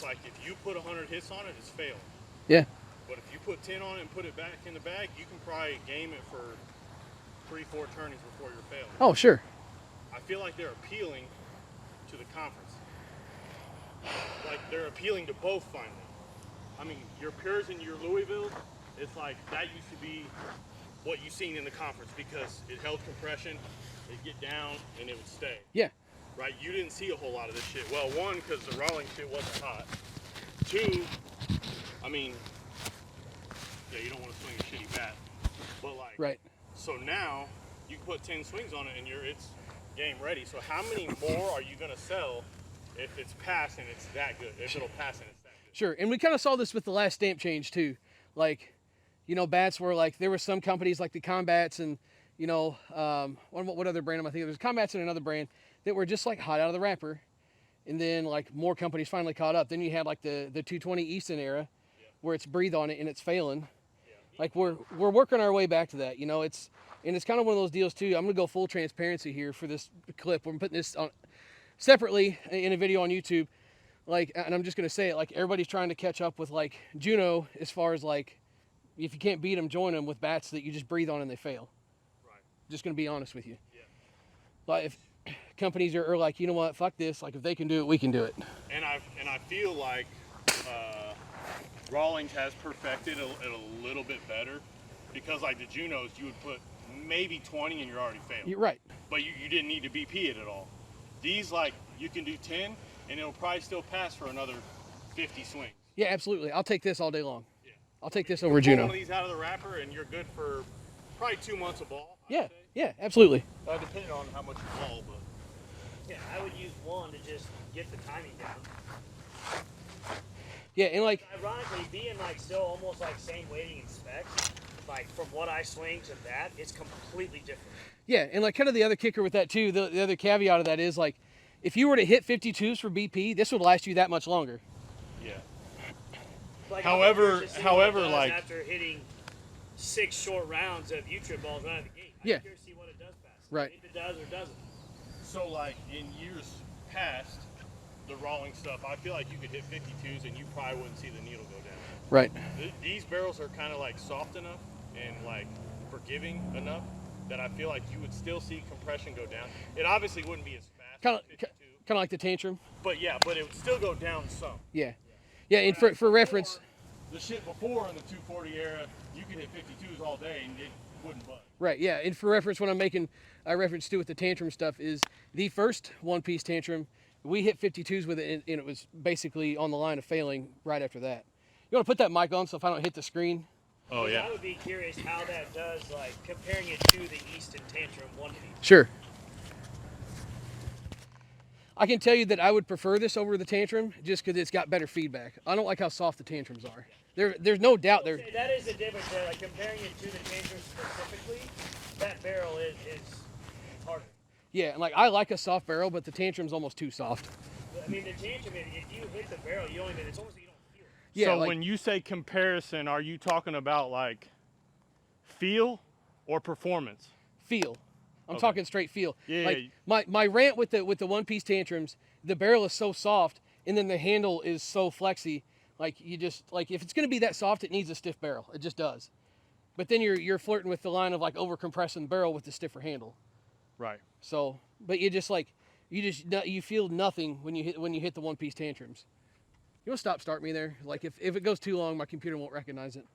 it's like if you put 100 hits on it, it's failing. Yeah. But if you put 10 on it and put it back in the bag, you can probably game it for 3-4 turnings before you're failing. Oh, sure. I feel like they're appealing to the conference. Like they're appealing to both finally. I mean, your Pures and your Louisville, it's like that used to be what you seen in the conference because it held compression, it'd get down, and it would stay. Yeah. Right? You didn't see a whole lot of this shit. Well, one, because the Rawlings shit wasn't hot. Two, I mean, yeah, you don't want to swing a shitty bat. But like, right. So now you can put 10 swings on it and it's game ready. So how many more are you gonna sell if it's pass and it's that good? If it'll pass and it's that good? Sure. And we kind of saw this with the last stamp change too. Like, you know, bats were like, there were some companies like the Combats and, you know, what other brand am I thinking? There's Combats and another brand that were just like hot out of the wrapper. And then like more companies finally caught up. Then you had like the 220 Easton era where it's breathe on it and it's failing. Like we're working our way back to that, you know. It's kind of one of those deals too. I'm gonna go full transparency here for this clip. We're putting this on separately in a video on YouTube. Like, and I'm just gonna say it, like everybody's trying to catch up with like Juno as far as like, if you can't beat them, join them with bats that you just breathe on and they fail. Right. Just gonna be honest with you. Yeah. Like if companies are like, you know what, fuck this. Like if they can do it, we can do it. And I feel like Rawlings has perfected it a little bit better because like the Junos, you would put maybe 20 and you're already failing. You're right. But you didn't need to BP it at all. These, like, you can do 10 and it'll probably still pass for another 50 swings. Yeah, absolutely. I'll take this all day long. Yeah. I'll take this over Juno. One of these out of the wrapper and you're good for probably 2 months of ball. Yeah, yeah, absolutely. Depending on how much you ball, but. Yeah, I would use one to just get the timing down. Yeah, and like ironically, being like still almost like same weighting and specs, like from what I swing to that, it's completely different. yeah, and like kind of the other kicker with that too, the other caveat of that is like, if you were to hit 52s for BP, this would last you that much longer. Yeah. Like, however, like after hitting 6 short rounds of U-trip balls right out of the gate, yeah, I'm curious to see what it does pass. Right. If it does or doesn't. So like in years past, the Rawlings stuff, I feel like you could hit 52s and you probably wouldn't see the needle go down. Right. These barrels are kind of like soft enough and like forgiving enough that I feel like you would still see compression go down. It obviously wouldn't be as fast. Kind of like the Tantrum. But yeah, but it would still go down some. Yeah. Yeah, and for reference, the shit before in the 240 era, you could hit 52s all day and it wouldn't budge. Right, yeah, and for reference, what I'm making a reference to with the Tantrum stuff is the first one-piece Tantrum, we hit 52s with it, and it was basically on the line of failing right after that. You want to put that mic on so if I don't hit the screen? Oh, yeah. I would be curious how that does, like, comparing it to the Easton Tantrum one piece. Sure. I can tell you that I would prefer this over the Tantrum just because it's got better feedback. I don't like how soft the Tantrums are. There's no doubt there. That is the difference there. Like, comparing it to the Tantrum specifically, that barrel is harder. Yeah, and like I like a soft barrel, but the Tantrum's almost too soft. I mean, the Tantrum, if you hit the barrel, it's almost like you don't feel it. Yeah, so like, when you say comparison, are you talking about like feel or performance? Feel. I'm Okay. talking straight feel. Yeah, like my rant with the one-piece Tantrums, the barrel is so soft, and then the handle is so flexy. Like you just like if it's gonna be that soft, it needs a stiff barrel. It just does. But then you're flirting with the line of like over compressing the barrel with the stiffer handle. Right. So, but you feel nothing when you hit the one-piece Tantrums. You want to start me there? Like if it goes too long, my computer won't recognize it.